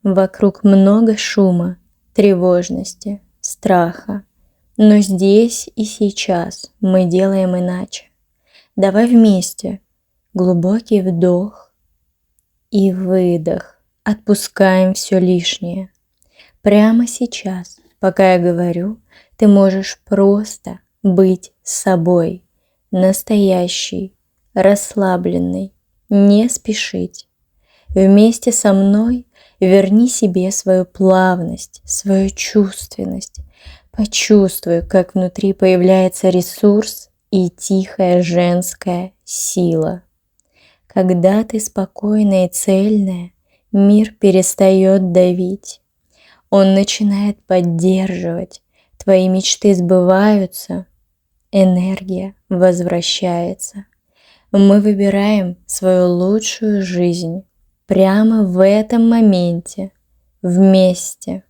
Вокруг много шума, тревожности, страха. Но здесь и сейчас мы делаем иначе. Давай вместе. Глубокий вдох и выдох. Отпускаем все лишнее. Прямо сейчас, пока я говорю, ты можешь просто быть собой. Настоящий, расслабленный, не спешить. Вместе со мной верни себе свою плавность, свою чувственность. Почувствуй, как внутри появляется ресурс и тихая женская сила. Когда ты спокойная и цельная, мир перестает давить. Он начинает поддерживать. Твои мечты сбываются, энергия возвращается. Мы выбираем свою лучшую жизнь прямо в этом моменте, вместе.